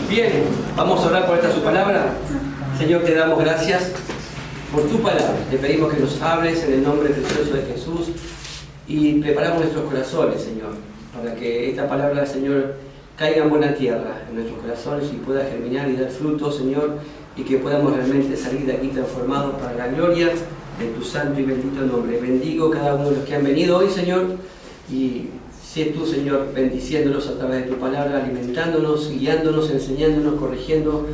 Bien, vamos a orar por esta su palabra. Señor, te damos gracias por tu palabra. Te pedimos que nos hables en el nombre precioso de Jesús y preparamos nuestros corazones, Señor, para que esta palabra, Señor, caiga en buena tierra en nuestros corazones y pueda germinar y dar fruto, Señor, y que podamos realmente salir de aquí transformados para la gloria de tu santo y bendito nombre. Bendigo cada uno de los que han venido hoy, Señor, y sé tú, Señor, bendiciéndolos a través de tu palabra, alimentándonos, guiándonos, enseñándonos, corrigiendo,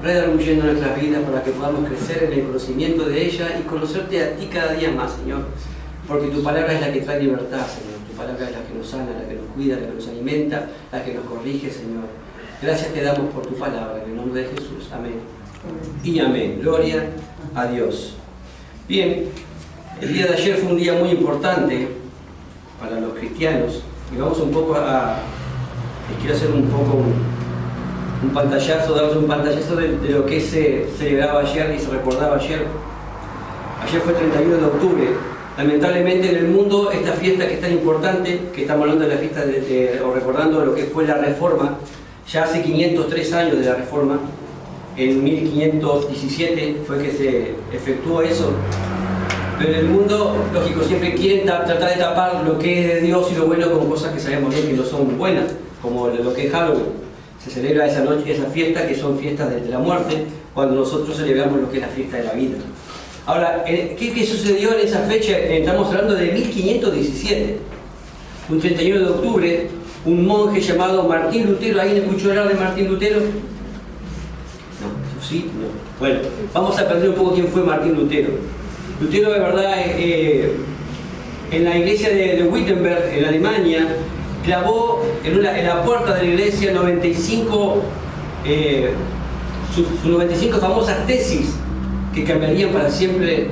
redarguyendo nuestras vidas para que podamos crecer en el conocimiento de ella y conocerte a ti cada día más, Señor, porque tu palabra es la que trae libertad, Señor. Tu palabra es la que nos sana, la que nos cuida, la que nos alimenta, la que nos corrige, Señor. Gracias te damos por tu palabra, en el nombre de Jesús. Amén. Y amén. Gloria a Dios. Bien, el día de ayer fue un día muy importante para los cristianos y vamos un poco les quiero hacer un poco un pantallazo, darles un pantallazo de lo que se celebraba ayer y se recordaba ayer. Ayer fue 31 de octubre. Lamentablemente en el mundo esta fiesta que es tan importante, que estamos hablando de la fiesta o recordando lo que fue la Reforma, ya hace 503 años de la Reforma, en 1517 fue que se efectuó eso, pero en el mundo, lógico, siempre quieren tratar de tapar lo que es de Dios y lo bueno con cosas que sabemos bien que no son buenas, como lo que es Halloween. Se celebra esa noche, esa fiesta, que son fiestas de la muerte, cuando nosotros celebramos lo que es la fiesta de la vida. Ahora, ¿qué sucedió en esa fecha? Estamos hablando de 1517. Un 31 de octubre, un monje llamado Martín Lutero. ¿Alguien escuchó hablar de Martín Lutero? No, sí, no. Bueno, vamos a aprender un poco quién fue Martín Lutero. Lutero, de verdad, en la iglesia de Wittenberg, en Alemania, clavó en la puerta de la iglesia 95, sus 95 famosas tesis que cambiarían para siempre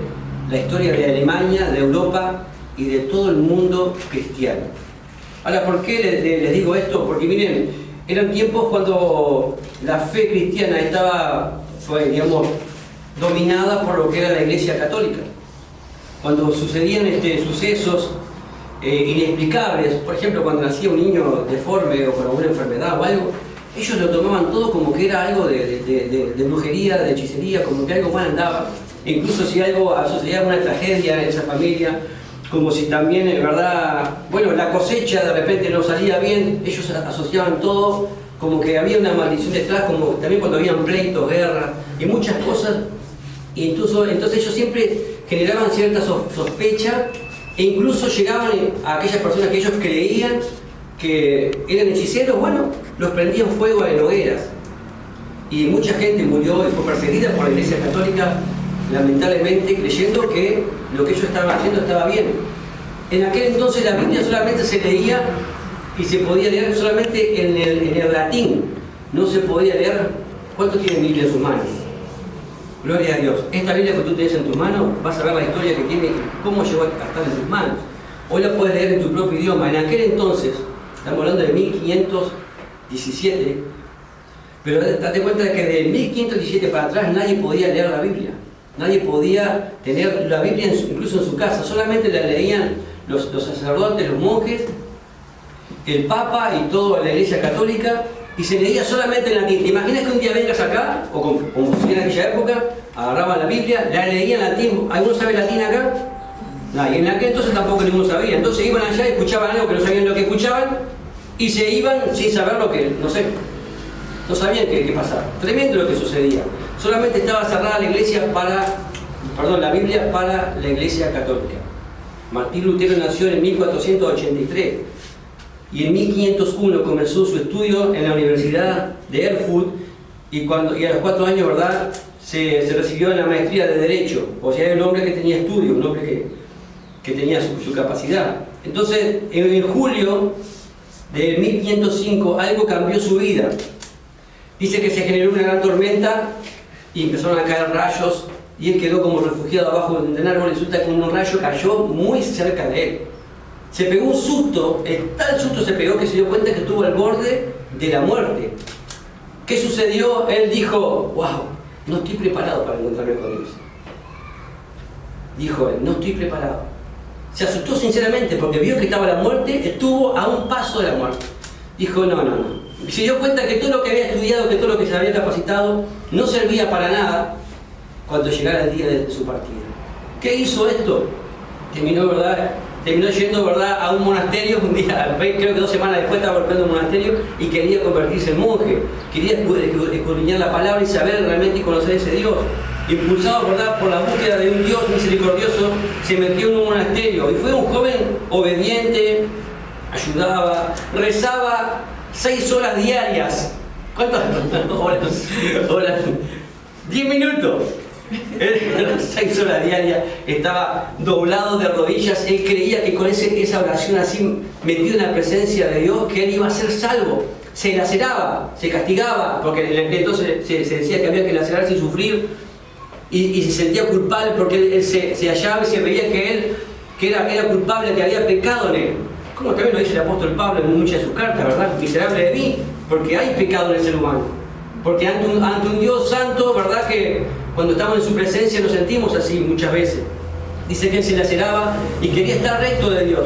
la historia de Alemania, de Europa y de todo el mundo cristiano. Ahora, ¿por qué les digo esto? Porque miren, eran tiempos cuando la fe cristiana fue, digamos, dominada por lo que era la Iglesia Católica. Cuando sucedían sucesos inexplicables, por ejemplo, cuando nacía un niño deforme o con alguna enfermedad o algo, ellos lo tomaban todo como que era algo de brujería, de hechicería, como que algo mal andaba. E incluso si algo asociaba una tragedia en esa familia, como si también, en verdad, bueno, la cosecha de repente no salía bien, ellos asociaban todo como que había una maldición detrás, como también cuando habían pleitos, guerras y muchas cosas. Y entonces ellos siempre generaban cierta sospecha e incluso llegaban a aquellas personas que ellos creían que eran hechiceros, bueno, los prendían fuego en hogueras. Y mucha gente murió y fue perseguida por la Iglesia Católica, lamentablemente, creyendo que lo que ellos estaban haciendo estaba bien. En aquel entonces la Biblia solamente se leía y se podía leer solamente en el latín. No se podía leer. ¿Cuántos tienen Biblia en sus manos? Gloria a Dios. Esta Biblia que tú tienes en tus manos, vas a ver la historia que tiene, cómo llegó a estar en tus manos. Hoy la puedes leer en tu propio idioma. En aquel entonces, estamos hablando de 1517, pero date cuenta de que de 1517 para atrás nadie podía leer la Biblia. Nadie podía tener la Biblia incluso en su casa. Solamente la leían los sacerdotes, los monjes, el Papa y toda la Iglesia Católica, y se leía solamente en latín. ¿Te imaginas que un día vengas acá, o como si en aquella época, agarraban la Biblia, la leían en latín? ¿Alguno sabe latín acá? No, y en aquel entonces tampoco ninguno sabía. Entonces iban allá y escuchaban algo que no sabían lo que escuchaban, y se iban sin saber lo que, no sé, no sabían qué pasaba. Tremendo lo que sucedía. Solamente estaba cerrada la Biblia para la Iglesia Católica. Martín Lutero nació en 1483 y en 1501 comenzó su estudio en la Universidad de Erfurt y a los 4 años, ¿verdad?, se recibió en la maestría de Derecho. O sea, era un hombre que tenía estudio, un hombre que tenía su capacidad. Entonces, en julio de 1505 algo cambió su vida. Dice que se generó una gran tormenta y empezaron a caer rayos y él quedó como refugiado abajo de un árbol. Resulta que un rayo cayó muy cerca de él. Se pegó un susto, tal susto se pegó que se dio cuenta que estuvo al borde de la muerte. ¿Qué sucedió? Él dijo, wow, no estoy preparado para encontrarme con Dios. Dijo él, no estoy preparado. Se asustó sinceramente porque vio que estaba la muerte, estuvo a un paso de la muerte. Dijo, no, Se dio cuenta que todo lo que había estudiado, que todo lo que se había capacitado, no servía para nada cuando llegara el día de su partida. ¿Qué hizo esto? Terminó yendo, ¿verdad?, a un monasterio un día, creo que 2 semanas después estaba golpeando un monasterio y quería convertirse en monje, quería escudriñar la palabra y saber realmente y conocer ese Dios. Impulsado, ¿verdad?, por la búsqueda de un Dios misericordioso, se metió en un monasterio y fue un joven obediente, ayudaba, rezaba 6 horas diarias. ¿Cuántas horas? 10 minutos. 6 horas diarias, estaba doblado de rodillas. Él creía que con esa oración así, metido en la presencia de Dios, que él iba a ser salvo. Se laceraba, se castigaba, porque entonces se decía que había que lacerarse y sufrir, y se sentía culpable porque él se hallaba y se veía que era culpable, que había pecado en él. Como también lo dice el apóstol Pablo en muchas de sus cartas, ¿verdad? Miserable de mí, porque hay pecado en el ser humano. Porque ante un Dios santo, ¿verdad?, que cuando estamos en su presencia nos sentimos así muchas veces. Dice que él se laceraba y quería estar recto de Dios.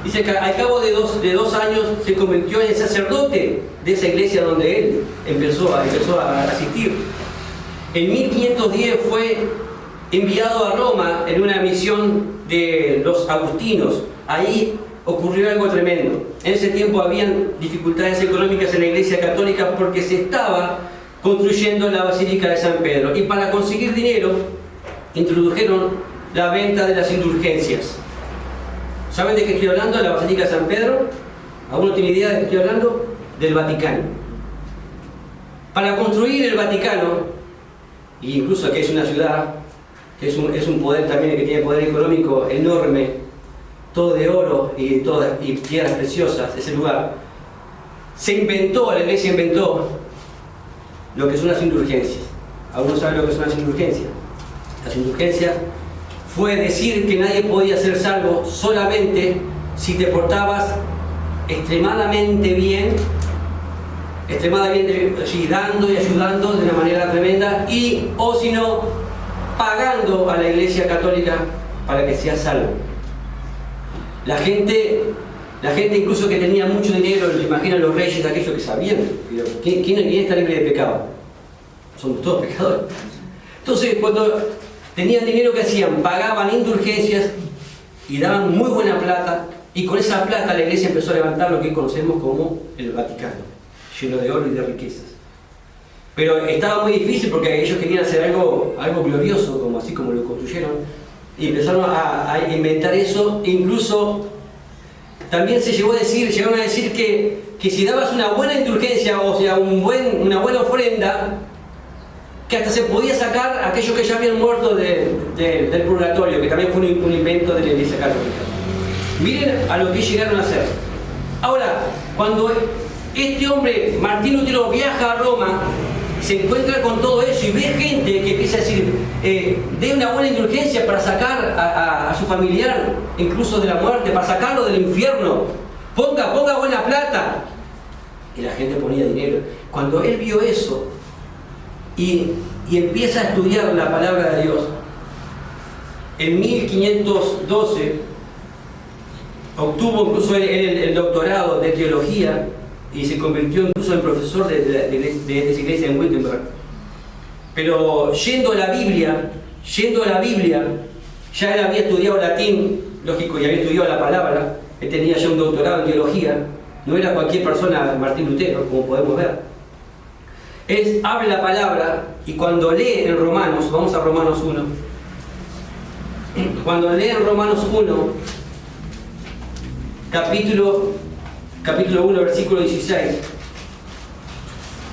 Dice que al cabo de dos años se convirtió en el sacerdote de esa iglesia donde él empezó a asistir. En 1510 fue enviado a Roma en una misión de los agustinos. Ahí ocurrió algo tremendo. En ese tiempo habían dificultades económicas en la iglesia católica porque se estaba construyendo la Basílica de San Pedro. Y para conseguir dinero, introdujeron la venta de las indulgencias. ¿Saben de qué estoy hablando? La Basílica de San Pedro. ¿Alguno tiene idea de qué estoy hablando? Del Vaticano. Para construir el Vaticano, e incluso que es una ciudad, que es un poder también que tiene poder económico enorme, todo de oro y piedras preciosas, ese lugar, la iglesia inventó lo que son las indulgencias. ¿Algunos saben lo que son las indulgencias? Las indulgencias fue decir que nadie podía ser salvo solamente si te portabas extremadamente bien, sí, dando y ayudando de una manera tremenda, o si no, pagando a la iglesia católica para que seas salvo. La gente incluso que tenía mucho dinero, se imaginan los reyes, aquellos que sabían, pero ¿quién está libre de pecado? Somos todos pecadores. Entonces, cuando tenían dinero, ¿qué hacían? Pagaban indulgencias y daban muy buena plata, y con esa plata la iglesia empezó a levantar lo que conocemos como el Vaticano, lleno de oro y de riquezas. Pero estaba muy difícil porque ellos querían hacer algo glorioso, así como lo construyeron, y empezaron a inventar eso. Incluso también llegaron a decir que si dabas una buena indulgencia, o sea, una buena ofrenda, que hasta se podía sacar a aquellos que ya habían muerto del purgatorio, que también fue un invento de la iglesia católica. Miren a lo que llegaron a hacer. Ahora, cuando este hombre, Martín Lutero, viaja a Roma, se encuentra con todo eso y ve gente que empieza a decir, dé una buena indulgencia para sacar a su familiar, incluso de la muerte, para sacarlo del infierno, ponga buena plata. Y la gente ponía dinero. Cuando él vio eso y empieza a estudiar la palabra de Dios, en 1512 obtuvo incluso el doctorado de teología y se convirtió incluso en profesor de esa iglesia en Wittenberg. Pero yendo a la Biblia, ya él había estudiado latín, lógico, y había estudiado la palabra, él tenía ya un doctorado en teología, no era cualquier persona Martín Lutero, como podemos ver. Él abre la palabra y cuando lee en Romanos, vamos a Romanos 1, cuando lee en Romanos 1, capítulo 1, versículo 16.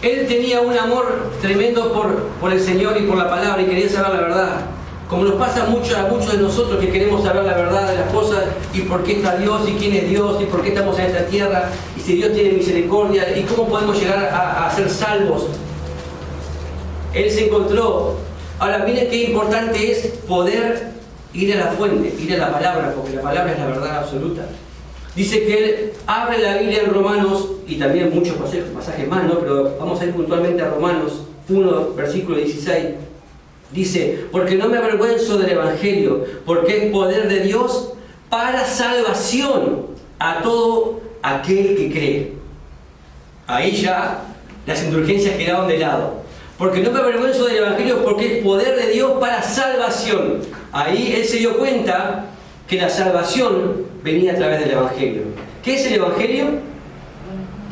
Él tenía un amor tremendo por el Señor y por la palabra y quería saber la verdad. Como nos pasa a muchos de nosotros que queremos saber la verdad de las cosas y por qué está Dios y quién es Dios y por qué estamos en esta tierra y si Dios tiene misericordia y cómo podemos llegar a ser salvos. Él se encontró. Ahora miren qué importante es poder ir a la fuente, ir a la palabra, porque la palabra es la verdad absoluta. Dice que él abre la Biblia en Romanos y también muchos pasajes más, ¿no? Pero vamos a ir puntualmente a Romanos 1, versículo 16. Dice, porque no me avergüenzo del Evangelio, porque es poder de Dios para salvación a todo aquel que cree. Ahí ya las indulgencias quedaron de lado. Porque no me avergüenzo del Evangelio porque es poder de Dios para salvación. Ahí él se dio cuenta que la salvación venía a través del Evangelio. ¿Qué es el Evangelio?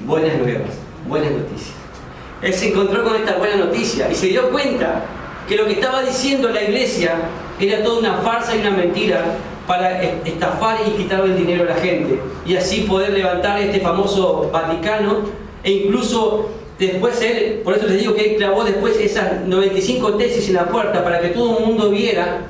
Buenas nuevas, buenas noticias. Él se encontró con esta buena noticia y se dio cuenta que lo que estaba diciendo la iglesia era toda una farsa y una mentira para estafar y quitarle el dinero a la gente y así poder levantar este famoso Vaticano e incluso después él, por eso les digo que él clavó después esas 95 tesis en la puerta para que todo el mundo viera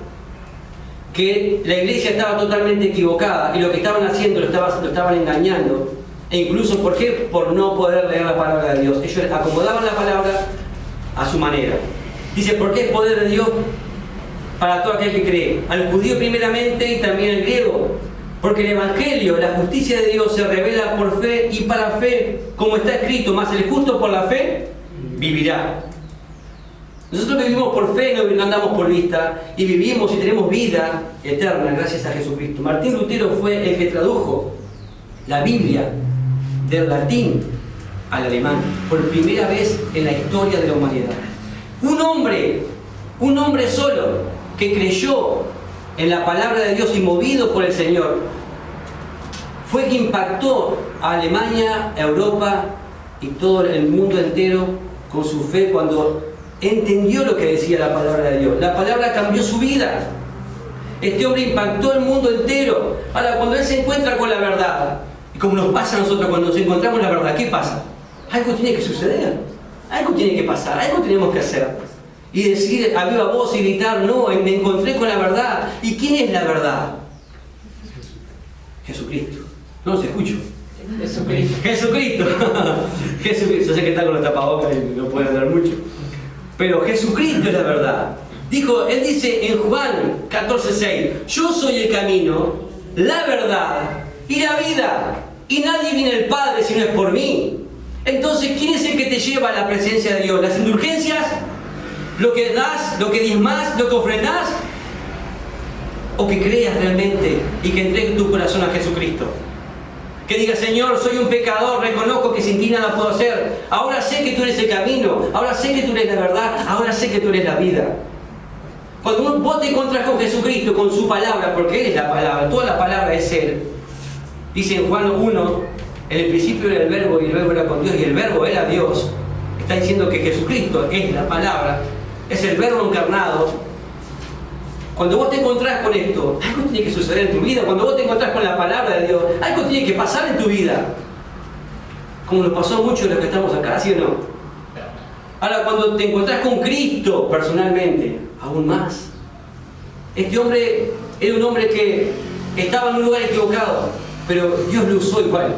que la iglesia estaba totalmente equivocada y lo que estaban haciendo lo estaban engañando. E incluso, ¿por qué? Por no poder leer la palabra de Dios. Ellos acomodaban la palabra a su manera. Dice, ¿por qué es poder de Dios para todo aquel que cree? Al judío primeramente y también al griego. Porque el Evangelio, la justicia de Dios se revela por fe y para fe, como está escrito, mas el justo por la fe vivirá. Nosotros vivimos por fe, no andamos por vista, y vivimos y tenemos vida eterna gracias a Jesucristo. Martín Lutero fue el que tradujo la Biblia del latín al alemán, por primera vez en la historia de la humanidad. Un hombre solo, que creyó en la palabra de Dios y movido por el Señor, fue que impactó a Alemania, a Europa y todo el mundo entero con su fe cuando entendió lo que decía la palabra de Dios. La palabra cambió su vida. Este hombre impactó el mundo entero. Ahora, cuando él se encuentra con la verdad, y como nos pasa a nosotros cuando nos encontramos la verdad, ¿qué pasa? Algo tiene que suceder, algo tiene que pasar, algo tenemos que hacer. Y decir a viva voz y gritar, no, me encontré con la verdad. ¿Y quién es la verdad? Jesucristo. No se escucho. Jesucristo. Jesucristo. Yo sé que está con los tapabocas y no puede hablar mucho. Pero Jesucristo es la verdad. Él dice en Juan 14:6, yo soy el camino, la verdad y la vida. Y nadie viene al Padre si no es por mí. Entonces, ¿quién es el que te lleva a la presencia de Dios? ¿Las indulgencias? ¿Lo que das? ¿Lo que diezmas? ¿Lo que ofrendas? ¿O que creas realmente y que entregues tu corazón a Jesucristo? Que digas, Señor, soy un pecador, reconozco que sin ti nada puedo hacer. Ahora sé que tú eres el camino, ahora sé que tú eres la verdad, ahora sé que tú eres la vida. Cuando vos te encontrás con Jesucristo, con su palabra, porque Él es la palabra, toda la palabra es Él. Dice en Juan 1, en el principio era el verbo y el verbo era con Dios y el verbo era Dios. Está diciendo que Jesucristo es la palabra, es el verbo encarnado. Cuando vos te encontrás con esto, algo tiene que suceder en tu vida. Cuando vos te encontrás con la palabra de Dios, algo tiene que pasar en tu vida. Como nos pasó a muchos de los que estamos acá, ¿sí o no? Ahora, cuando te encontrás con Cristo personalmente, aún más. Este hombre era un hombre que estaba en un lugar equivocado, pero Dios lo usó igual.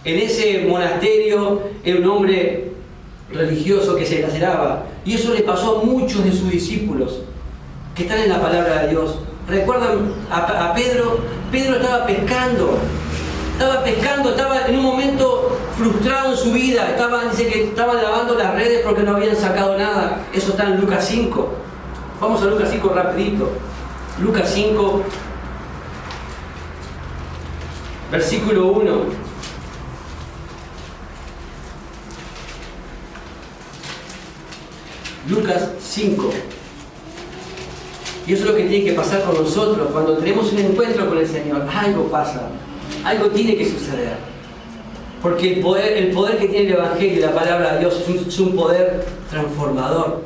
En ese monasterio era un hombre religioso que se laceraba. Y eso le pasó a muchos de sus discípulos que están en la palabra de Dios. ¿Recuerdan a Pedro? Pedro estaba pescando, estaba en un momento frustrado en su vida, dice que estaban lavando las redes porque no habían sacado nada. Eso está en Lucas 5. Vamos a Lucas 5 rapidito. Lucas 5, versículo 1. Lucas 5. Y eso es lo que tiene que pasar con nosotros. Cuando tenemos un encuentro con el Señor, algo pasa, algo tiene que suceder. Porque el poder que tiene el Evangelio y la palabra de Dios es un poder transformador,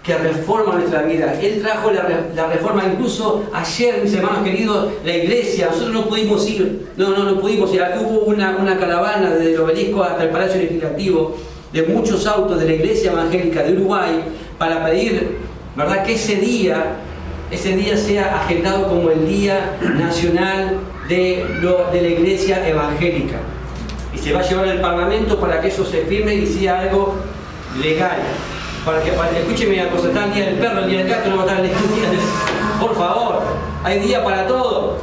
que reforma nuestra vida. Él trajo la reforma. Incluso ayer, mis hermanos queridos, la iglesia, nosotros no pudimos ir. No pudimos ir. Aquí hubo una caravana desde el obelisco hasta el Palacio Legislativo, de muchos autos de la Iglesia Evangélica de Uruguay, para pedir, ¿verdad?, que ese día sea agendado como el Día Nacional de la Iglesia Evangélica. Y se va a llevar al Parlamento para que eso se firme y sea algo legal. Escúcheme una cosa, está el Día del Perro, el Día del Gato, no va a estar el Día del... Por favor, hay día para todo.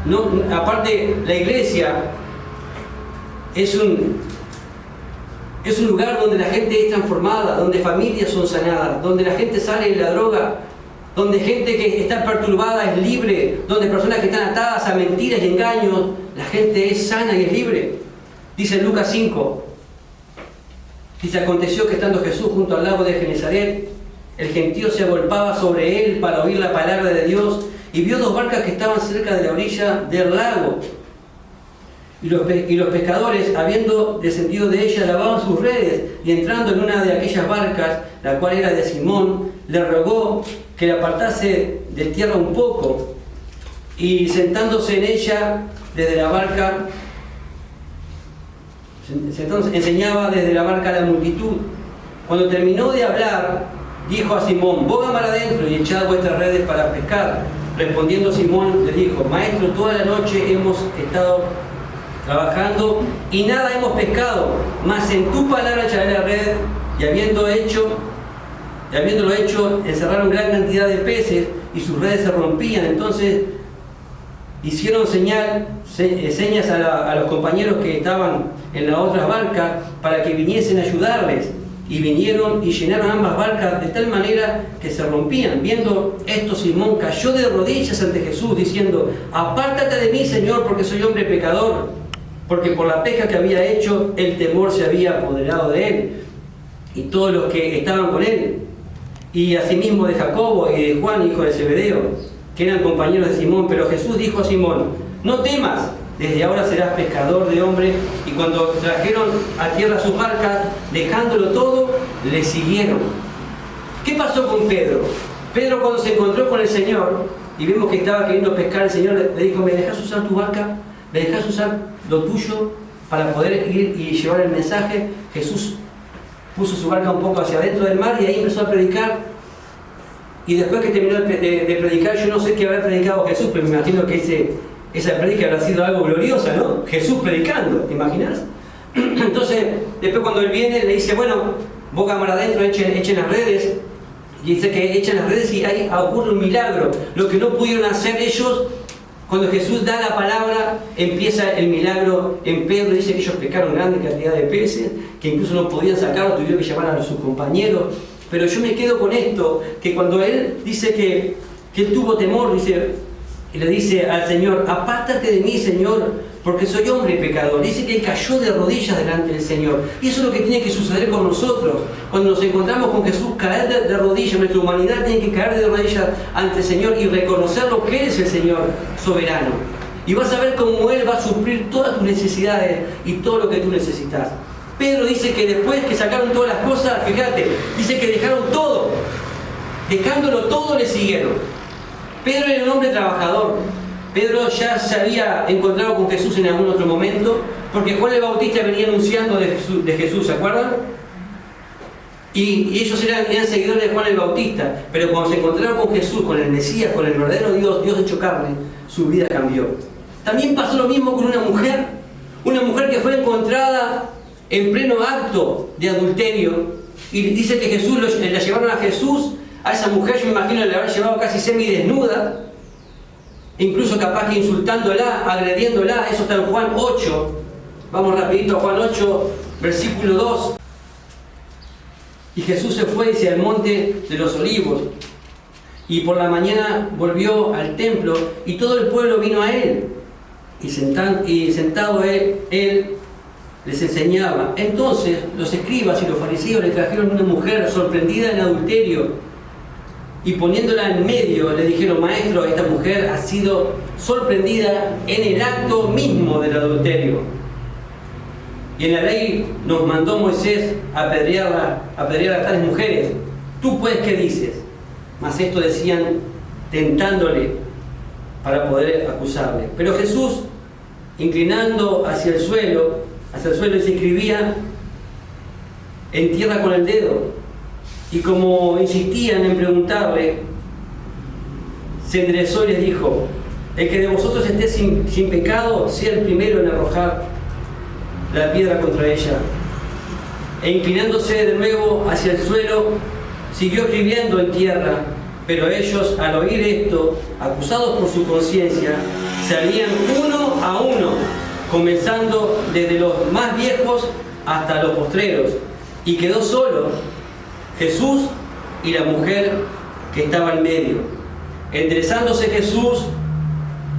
No, aparte, la iglesia es un lugar donde la gente es transformada, donde familias son sanadas, donde la gente sale de la droga, donde gente que está perturbada es libre, donde personas que están atadas a mentiras y engaños, la gente es sana y es libre. Dice Lucas 5, Dice, aconteció que estando Jesús junto al lago de Genesaret, el gentío se agolpaba sobre él para oír la palabra de Dios, y vio dos barcas que estaban cerca de la orilla del lago. Y los pescadores, habiendo descendido de ella, lavaban sus redes, y entrando en una de aquellas barcas, la cual era de Simón, le rogó que la apartase de tierra un poco, y sentándose en ella desde la barca, enseñaba desde la barca a la multitud. Cuando terminó de hablar, dijo a Simón, boga mar adentro y echad vuestras redes para pescar. Respondiendo Simón le dijo, Maestro, toda la noche hemos estado trabajando y nada hemos pescado, mas en tu palabra echaré la red. Y habiéndolo hecho, encerraron gran cantidad de peces y sus redes se rompían. Entonces hicieron señas a los compañeros que estaban en la otra barca para que viniesen a ayudarles. Y vinieron y llenaron ambas barcas de tal manera que se rompían. Viendo esto, Simón cayó de rodillas ante Jesús, diciendo, apártate de mí, Señor, porque soy hombre pecador. Porque por la pesca que había hecho, el temor se había apoderado de él y todos los que estaban con él. Y asimismo de Jacobo y de Juan, hijo de Zebedeo, que eran compañeros de Simón. Pero Jesús dijo a Simón, no temas, desde ahora serás pescador de hombres. Y cuando trajeron a tierra sus barcas, dejándolo todo, le siguieron. ¿Qué pasó con Pedro? Pedro, cuando se encontró con el Señor y vimos que estaba queriendo pescar, el Señor le dijo, ¿me dejas usar tu barca? ¿Me dejas usar lo tuyo para poder ir y llevar el mensaje? Jesús puso su barca un poco hacia adentro del mar y ahí empezó a predicar. Y después que terminó de predicar, yo no sé qué habrá predicado Jesús, pero me imagino que esa predica habrá sido algo gloriosa, ¿no? Jesús predicando, ¿te imaginas? Entonces, después cuando él viene, le dice, bueno, boca mar adentro, echen las redes. Y dice que echan las redes y ahí ocurre un milagro. Lo que no pudieron hacer ellos, cuando Jesús da la palabra, empieza el milagro en Pedro. Dice que ellos pescaron grande cantidad de peces, que incluso no podían sacarlo, tuvieron que llamar a sus compañeros. Pero yo me quedo con esto, que cuando él dice que él tuvo temor, y le dice al Señor, apártate de mí, Señor, porque soy hombre pecador. Dice que él cayó de rodillas delante del Señor. Y eso es lo que tiene que suceder con nosotros. Cuando nos encontramos con Jesús, caer de rodillas. Nuestra humanidad tiene que caer de rodillas ante el Señor y reconocer lo que es el Señor soberano. Y vas a ver cómo Él va a suplir todas tus necesidades y todo lo que tú necesitas. Pedro dice que después que sacaron todas las cosas, fíjate, dice que dejaron todo. Dejándolo todo le siguieron. Pedro era un hombre trabajador. Pedro ya se había encontrado con Jesús en algún otro momento, porque Juan el Bautista venía anunciando de Jesús, ¿se acuerdan? Y ellos eran seguidores de Juan el Bautista, pero cuando se encontraron con Jesús, con el Mesías, con el verdadero Dios hecho carne, su vida cambió. También pasó lo mismo con una mujer que fue encontrada en pleno acto de adulterio, y dice que Jesús la llevaron a Jesús. A esa mujer yo me imagino le habrán llevado casi semidesnuda, incluso capaz que insultándola, agrediéndola. Eso está en Juan 8. Vamos rapidito a Juan 8, versículo 2. Y Jesús se fue hacia el monte de los olivos, y por la mañana volvió al templo, y todo el pueblo vino a él, y sentado él les enseñaba. Entonces los escribas y los fariseos le trajeron una mujer sorprendida en adulterio, y poniéndola en medio le dijeron, Maestro, esta mujer ha sido sorprendida en el acto mismo del adulterio. Y en la ley nos mandó Moisés apedrear a tales mujeres. ¿Tú pues qué dices? Mas esto decían tentándole para poder acusarle. Pero Jesús, inclinando hacia el suelo y se escribía en tierra con el dedo. Y como insistían en preguntarle, se enderezó y les dijo, el que de vosotros esté sin pecado, sea el primero en arrojar la piedra contra ella. E inclinándose de nuevo hacia el suelo, siguió escribiendo en tierra. Pero ellos, al oír esto, acusados por su conciencia, salían uno a uno, comenzando desde los más viejos hasta los postreros. Y quedó solo Jesús y la mujer que estaba en medio. Enderezándose Jesús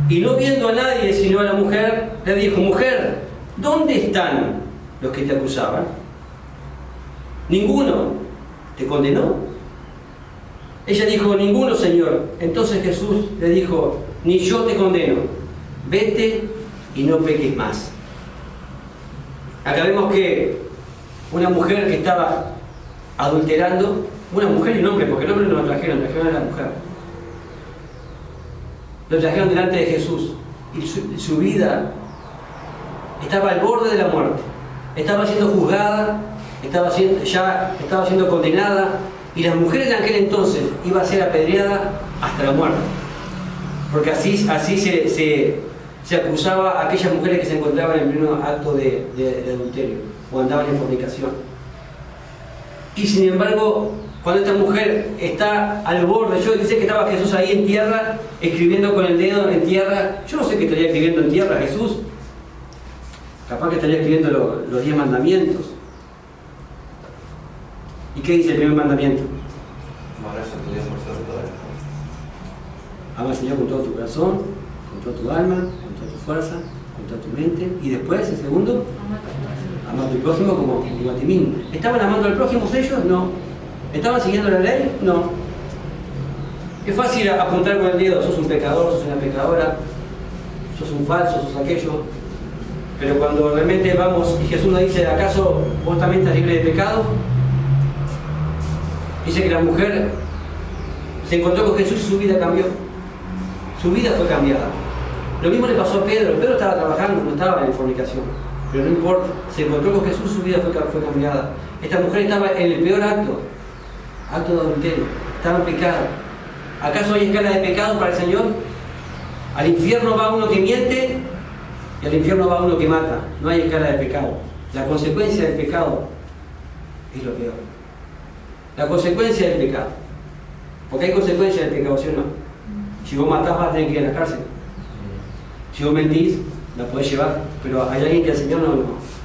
y no viendo a nadie sino a la mujer, le dijo, mujer, ¿dónde están los que te acusaban? ¿ninguno te condenó? Ella dijo, ninguno, Señor. Entonces Jesús le dijo, ni yo te condeno, vete y no peques más. Acá vemos que una mujer que estaba adulterando, una mujer y un hombre, porque el hombre no lo trajeron a la mujer. Lo trajeron delante de Jesús y su vida estaba al borde de la muerte. Estaba siendo juzgada, estaba siendo condenada, y la mujer en aquel entonces iba a ser apedreada hasta la muerte. Porque así se acusaba a aquellas mujeres que se encontraban en pleno acto de adulterio o andaban en fornicación. Y sin embargo, cuando esta mujer está al borde, yo dice que estaba Jesús ahí en tierra, escribiendo con el dedo en tierra. Yo no sé qué estaría escribiendo en tierra Jesús. Capaz que estaría escribiendo los 10 mandamientos. ¿Y qué dice el primer mandamiento? Ama al Señor con todo tu corazón, con toda tu alma, con toda tu fuerza, con toda tu mente. Y después, el segundo, ama a tu prójimo como a ti mismo. ¿Estaban amando al prójimo ellos? No. ¿Estaban siguiendo la ley? No. Es fácil apuntar con el dedo, sos un pecador, sos una pecadora, sos un falso, sos aquello. Pero cuando realmente vamos y Jesús nos dice, ¿acaso vos también estás libre de pecado? Dice que la mujer se encontró con Jesús y su vida cambió. Su vida fue cambiada. Lo mismo le pasó a Pedro. Pedro estaba trabajando, no estaba en fornicación. Pero no importa, se encontró con Jesús, su vida fue cambiada. Esta mujer estaba en el peor acto de adulterio. Estaba en pecado. ¿Acaso hay escala de pecado para el Señor? Al infierno va uno que miente y al infierno va uno que mata. No hay escala de pecado. La consecuencia del pecado es lo peor. La consecuencia del pecado. Porque hay consecuencias del pecado, ¿sí o no? Si vos matás vas a tener que ir a la cárcel. Si vos mentís, la podés llevar. Pero hay alguien que el Señor no.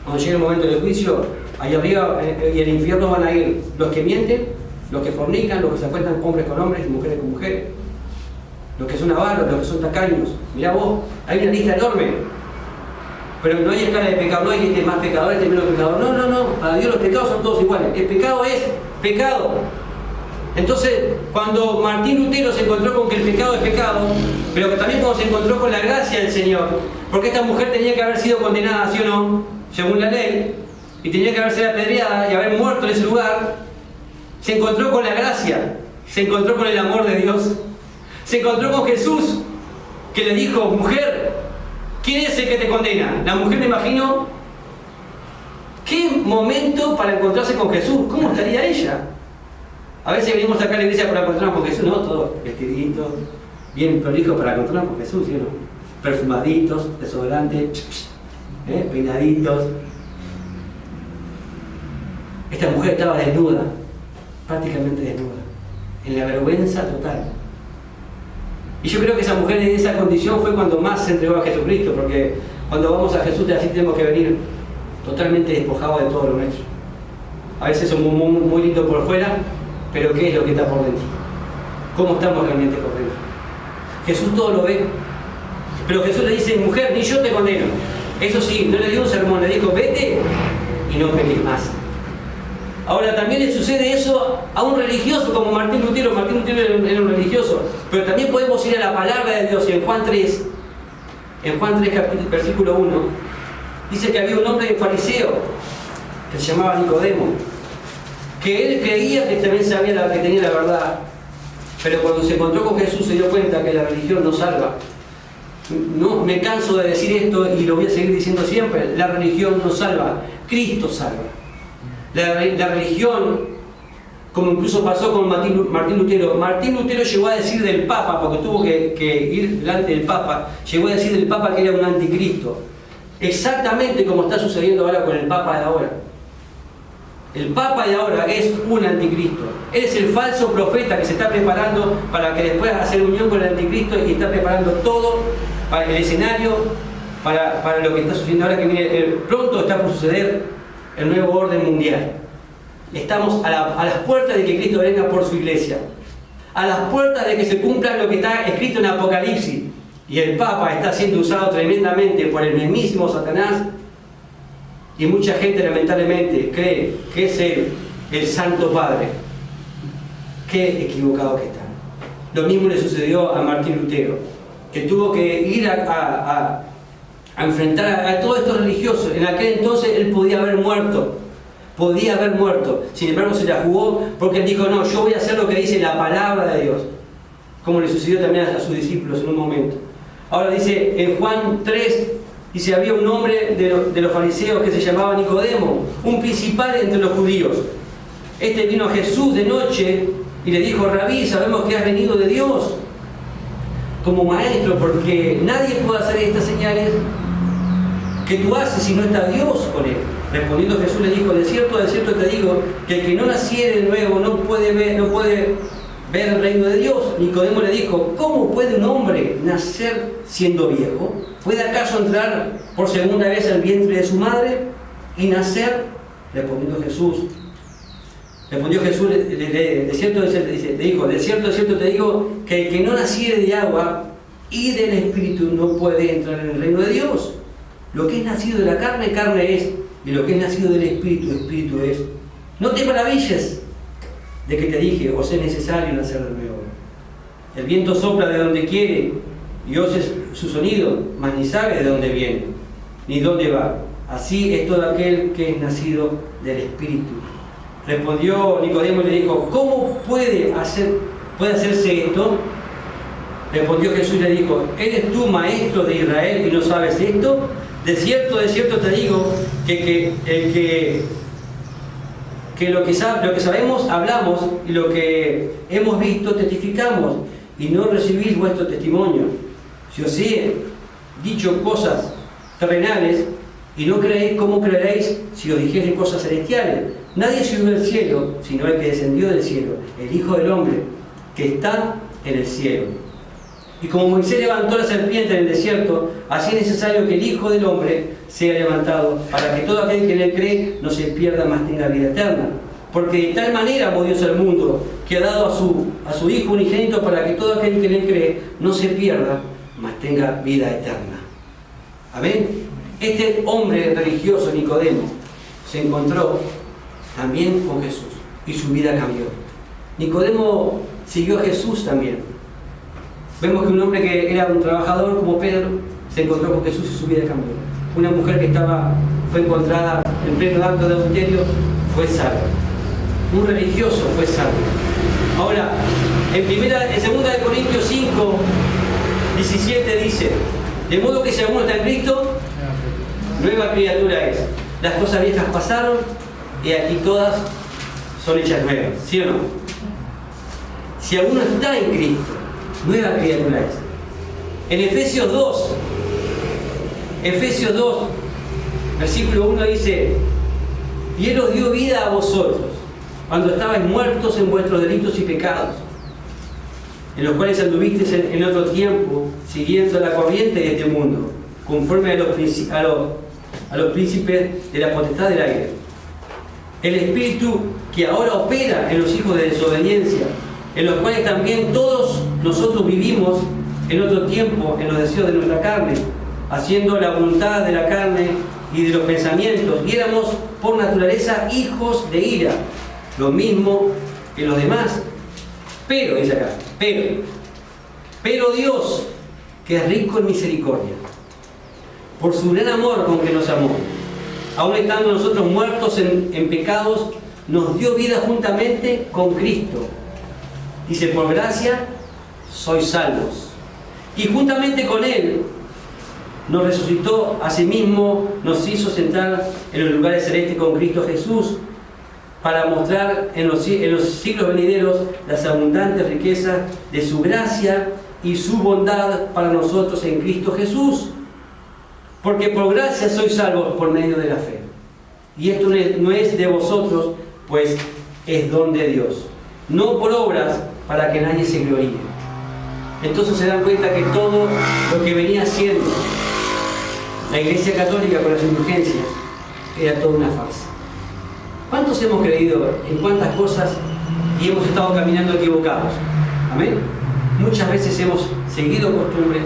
Cuando llegue el momento del juicio, ahí arriba y el infierno van a ir los que mienten, los que fornican, los que se acuestan hombres con hombres y mujeres con mujeres. Los que son avaros, los que son tacaños. Mirá vos, hay una lista enorme. Pero no hay escala de pecado, no hay este más pecador, este menos pecador. No. Para Dios los pecados son todos iguales. El pecado es pecado. Entonces, cuando Martín Lutero se encontró con que el pecado es pecado, pero que también cuando se encontró con la gracia del Señor, porque esta mujer tenía que haber sido condenada, ¿sí o no?, según la ley, y tenía que haber sido apedreada y haber muerto en ese lugar, se encontró con la gracia, se encontró con el amor de Dios, se encontró con Jesús, que le dijo, mujer, ¿quién es el que te condena? La mujer, me imagino, ¿qué momento para encontrarse con Jesús? ¿Cómo estaría ella? A veces venimos acá a la iglesia para encontrarnos con Jesús, ¿no? Todos vestiditos, bien prolijos para encontrarnos con Jesús, ¿sí o no? Perfumaditos, desodorantes, peinaditos. Esta mujer estaba desnuda, prácticamente desnuda, en la vergüenza total. Y yo creo que esa mujer en esa condición fue cuando más se entregó a Jesucristo, porque cuando vamos a Jesús así tenemos que venir totalmente despojados de todo lo nuestro. A veces somos muy lindos por fuera, pero ¿qué es lo que está por dentro? ¿Cómo estamos realmente por dentro? Jesús todo lo ve, pero Jesús le dice, mujer, ni yo te condeno. Eso sí, no le dio un sermón, le dijo, vete y no peques más. Ahora también le sucede eso a un religioso como Martín Lutero. Martín Lutero era un religioso, pero también podemos ir a la palabra de Dios. Y en Juan 3, versículo 1, dice que había un hombre fariseo que se llamaba Nicodemo, que él creía que también sabía que tenía la verdad, pero cuando se encontró con Jesús se dio cuenta que la religión no salva. No me canso de decir esto y lo voy a seguir diciendo siempre: la religión no salva, Cristo salva. La religión, como incluso pasó con Martín Lutero llegó a decir del Papa, porque tuvo que ir delante del Papa, llegó a decir del Papa que era un anticristo, exactamente como está sucediendo ahora con el Papa de ahora. El Papa de ahora es un anticristo, es el falso profeta que se está preparando para que después hacer unión con el anticristo y está preparando todo para el escenario, para lo que está sucediendo ahora, que viene, pronto está por suceder el nuevo orden mundial. Estamos a las puertas de que Cristo venga por su iglesia, a las puertas de que se cumpla lo que está escrito en Apocalipsis, y el Papa está siendo usado tremendamente por el mismísimo Satanás, y mucha gente lamentablemente cree que es él el Santo Padre. Qué equivocado que están. Lo mismo le sucedió a Martín Lutero, que tuvo que ir a enfrentar a todos estos religiosos. En aquel entonces él podía haber muerto. Sin embargo se la jugó porque él dijo, no, yo voy a hacer lo que dice la palabra de Dios. Como le sucedió también a sus discípulos en un momento. Ahora dice en Juan 3, dice, había un hombre de los fariseos que se llamaba Nicodemo, un principal entre los judíos. Este vino a Jesús de noche y le dijo, Rabí, sabemos que has venido de Dios como maestro, porque nadie puede hacer estas señales que tú haces si no está Dios con él. Respondiendo Jesús le dijo, de cierto te digo, que el que no naciere de nuevo no puede ver el reino de Dios. Nicodemo le dijo, ¿cómo puede un hombre nacer siendo viejo? ¿Puede acaso entrar por segunda vez al vientre de su madre y nacer? Respondió Jesús, de cierto te digo, que el que no naciere de agua y del Espíritu no puede entrar en el reino de Dios. Lo que es nacido de la carne, carne es, y lo que es nacido del Espíritu, Espíritu es. No te maravilles de que te dije, os es necesario nacer de nuevo. El viento sopla de donde quiere y oyes su sonido, mas ni sabe de dónde viene, ni dónde va. Así es todo aquel que es nacido del Espíritu. Respondió Nicodemo y le dijo, ¿cómo puede hacerse esto? Respondió Jesús y le dijo, ¿eres tú maestro de Israel y no sabes esto? De cierto te digo que lo que sabemos hablamos y lo que hemos visto testificamos y no recibís vuestro testimonio. Si os he dicho cosas terrenales y no creéis, ¿cómo creeréis si os dijere cosas celestiales? Nadie subió del cielo, sino el que descendió del cielo, el Hijo del Hombre, que está en el cielo. Y como Moisés levantó la serpiente en el desierto, así es necesario que el Hijo del Hombre sea levantado, para que todo aquel que en él cree no se pierda, mas tenga vida eterna. Porque de tal manera amó Dios al mundo, que ha dado a su Hijo unigénito, para que todo aquel que en él cree no se pierda, mas tenga vida eterna. Amén. Este hombre religioso, Nicodemo, se encontró también con Jesús y su vida cambió. Nicodemo siguió a Jesús también. Vemos que un hombre que era un trabajador como Pedro se encontró con Jesús y su vida cambió. Una mujer que fue encontrada en pleno acto de adulterio fue salva. Un religioso fue salvo. Ahora, en 2 Corintios 5, 17 dice, de modo que si alguno está en Cristo, nueva criatura es. Las cosas viejas pasaron y aquí todas son hechas nuevas. ¿Sí o no? Si alguno está en Cristo, nueva criatura es. En Efesios 2, versículo 1 dice, y Él os dio vida a vosotros, cuando estabais muertos en vuestros delitos y pecados, en los cuales anduvisteis en otro tiempo, siguiendo la corriente de este mundo, conforme a los príncipes de la potestad del aire. El espíritu que ahora opera en los hijos de desobediencia, en los cuales también todos nosotros vivimos en otro tiempo en los deseos de nuestra carne, haciendo la voluntad de la carne y de los pensamientos, y éramos por naturaleza hijos de ira, lo mismo que los demás. Pero, dice acá, pero Dios, que es rico en misericordia, por su gran amor con que nos amó, aun estando nosotros muertos en pecados, nos dio vida juntamente con Cristo. Dice, por gracia sois salvos. Y juntamente con Él nos resucitó, asimismo nos hizo sentar en los lugares celestes con Cristo Jesús, para mostrar en los siglos venideros las abundantes riquezas de su gracia y su bondad para nosotros en Cristo Jesús. Porque por gracia sois salvos por medio de la fe. Y esto no es de vosotros, pues es don de Dios, no por obras, para que nadie se gloríe. Entonces se dan cuenta que todo lo que venía haciendo la Iglesia Católica con las indulgencias era toda una farsa. ¿Cuántos hemos creído en cuántas cosas y hemos estado caminando equivocados? Amén. Muchas veces hemos seguido costumbres,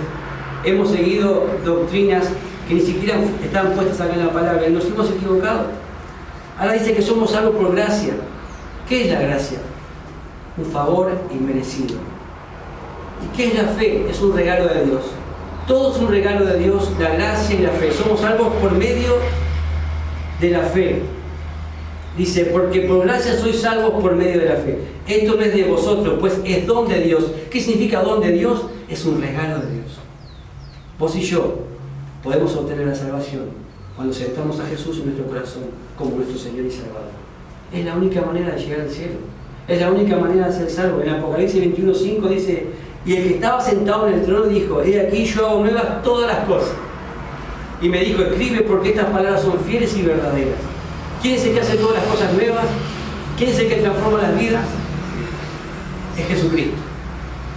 hemos seguido doctrinas que ni siquiera están puestas acá en la palabra y nos hemos equivocado. Ahora dice que somos salvos por gracia. ¿Qué es la gracia? Un favor inmerecido. ¿Y qué es la fe? Es un regalo de Dios. Todo es un regalo de Dios, la gracia y la fe. Somos salvos por medio de la fe. Dice, porque por gracia sois salvos por medio de la fe. Esto no es de vosotros, pues es don de Dios. ¿Qué significa don de Dios? Es un regalo de Dios. Vos y yo podemos obtener la salvación cuando aceptamos a Jesús en nuestro corazón como nuestro Señor y Salvador. Es la única manera de llegar al cielo. Es la única manera de ser salvo. En Apocalipsis 21:5 dice, y el que estaba sentado en el trono dijo, he aquí yo hago nuevas todas las cosas. Y me dijo, escribe porque estas palabras son fieles y verdaderas. ¿Quién es el que hace todas las cosas nuevas? ¿Quién es el que transforma las vidas? Es Jesucristo.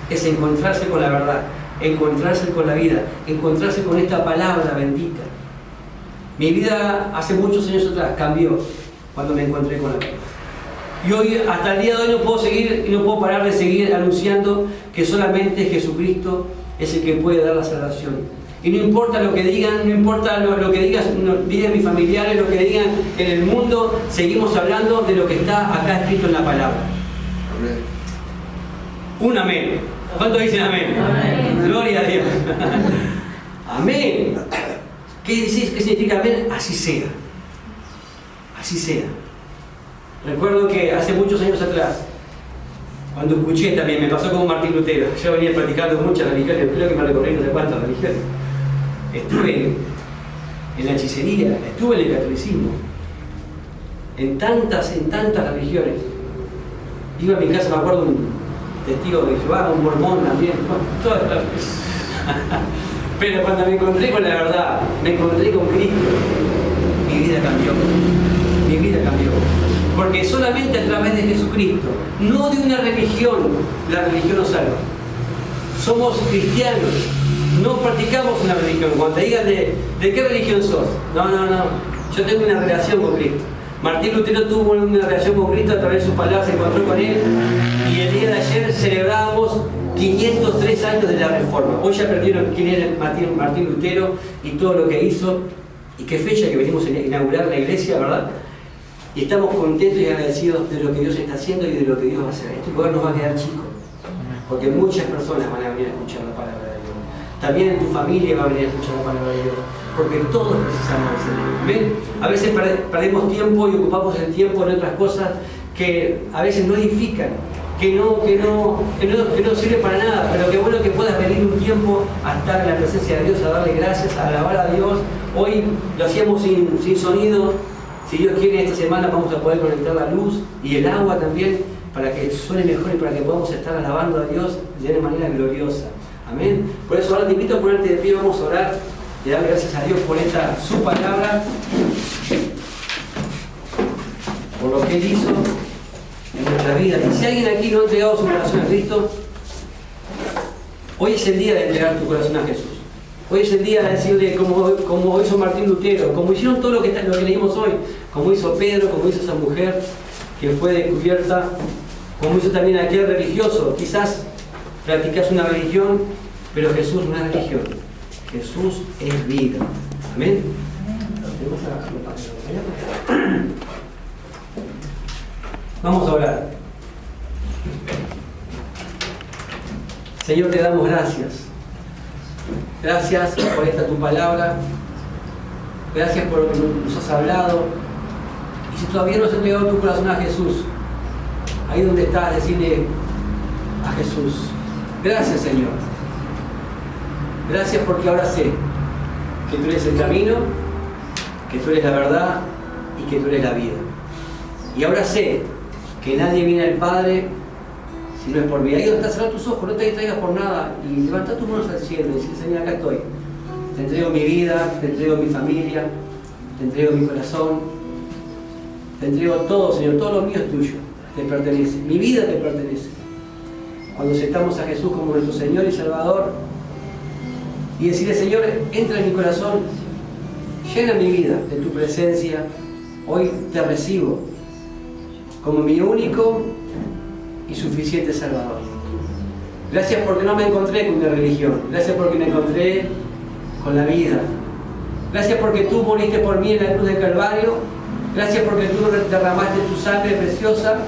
Es encontrarse con la verdad, encontrarse con la vida, encontrarse con esta palabra bendita. Mi vida hace muchos años atrás cambió cuando me encontré con la verdad. Y hoy, hasta el día de hoy, no puedo seguir y no puedo parar de seguir anunciando que solamente Jesucristo es el que puede dar la salvación. Y no importa lo que digan, no importa lo que digan mis familiares, lo que digan en el mundo, seguimos hablando de lo que está acá escrito en la palabra. Amén. Un amén. ¿Cuántos dicen amén? Amén. Gloria a Dios. Amén. ¿Qué significa amén? Así sea. Así sea. Recuerdo que hace muchos años atrás, cuando escuché también, me pasó como Martín Lutero. Yo venía practicando muchas religiones, creo que me recorrí no sé cuántas religiones. Estuve en la hechicería, estuve en el catolicismo, en tantas religiones. Iba a mi casa, me acuerdo, un testigo de Jehová, un mormón también, todas las cosas. Pero cuando me encontré con la verdad, me encontré con Cristo, mi vida cambió. Mi vida cambió. Porque solamente a través de Jesucristo, no de una religión, la religión nos salva. Somos cristianos, no practicamos una religión. Cuando te digan de qué religión sos, no, yo tengo una relación con Cristo. Martín Lutero tuvo una relación con Cristo a través de sus palabras, se encontró con Él, y el día de ayer celebrábamos 503 años de la Reforma. Hoy ya aprendieron quién era Martín Lutero y todo lo que hizo, y qué fecha que venimos a inaugurar la iglesia, ¿verdad? Y estamos contentos y agradecidos de lo que Dios está haciendo y de lo que Dios va a hacer. Este lugar nos va a quedar chico, porque muchas personas van a venir a escuchar la palabra de Dios. También en tu familia va a venir a escuchar la palabra de Dios, porque todos precisamos del Señor. ¿Ven? A veces perdemos tiempo y ocupamos el tiempo en otras cosas que a veces no edifican, que no sirve para nada, pero qué bueno que puedas venir un tiempo a estar en la presencia de Dios, a darle gracias, a alabar a Dios. Hoy lo hacíamos sin sonido. Si Dios quiere, esta semana vamos a poder conectar la luz y el agua también para que suene mejor y para que podamos estar alabando a Dios de una manera gloriosa. Amén. Por eso ahora te invito a ponerte de pie, vamos a orar y darle gracias a Dios por su palabra, por lo que Él hizo en nuestra vida. Y si alguien aquí no ha entregado su corazón a Cristo, hoy es el día de entregar tu corazón a Jesús. Hoy es el día de decirle, como hizo Martín Lutero, como hicieron todo lo que leímos hoy, como hizo Pedro, como hizo esa mujer que fue descubierta, como hizo también aquel religioso. Quizás practicas una religión, pero Jesús no es religión. Jesús es vida. Amén. Vamos a orar. Señor, te damos gracias. Gracias por esta tu palabra. Gracias por lo que nos has hablado. Y si todavía no has entregado tu corazón a Jesús, ahí donde estás, decirle a Jesús, gracias Señor. Gracias porque ahora sé que tú eres el camino, que tú eres la verdad y que tú eres la vida. Y ahora sé que nadie viene al Padre si no es por mí. Ahí donde estás, cerrar tus ojos, no te distraigas por nada y levanta tus manos al cielo y decir, Señor, acá estoy. Te entrego mi vida, te entrego mi familia, te entrego mi corazón, te entrego todo, Señor, todo lo mío es tuyo, te pertenece, mi vida te pertenece. Cuando aceptamos a Jesús como nuestro Señor y Salvador y decirle, Señor, entra en mi corazón, llena mi vida de tu presencia, hoy te recibo como mi único y suficiente Salvador. Gracias porque no me encontré con una religión. Gracias porque me encontré con la vida. Gracias porque tú moriste por mí en la cruz del Calvario. Gracias porque tú derramaste tu sangre preciosa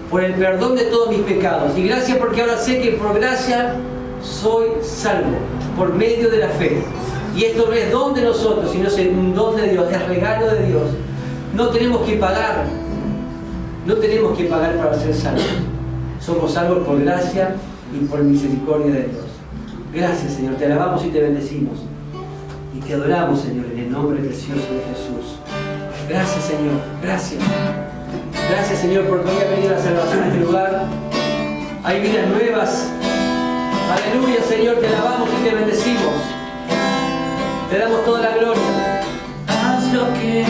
por el perdón de todos mis pecados. Y gracias porque ahora sé que por gracia soy salvo, por medio de la fe. Y esto no es don de nosotros, sino es un don de Dios, es regalo de Dios. No tenemos que pagar, no tenemos que pagar para ser salvos. Somos salvos por gracia y por misericordia de Dios. Gracias, Señor, te alabamos y te bendecimos. Y te adoramos, Señor, en el nombre precioso de Jesús. Gracias, Señor, gracias. Gracias, Señor, porque hoy ha venido la salvación en este lugar. Hay vidas nuevas. Aleluya, Señor, te alabamos y te bendecimos. Te damos toda la gloria. Haz lo que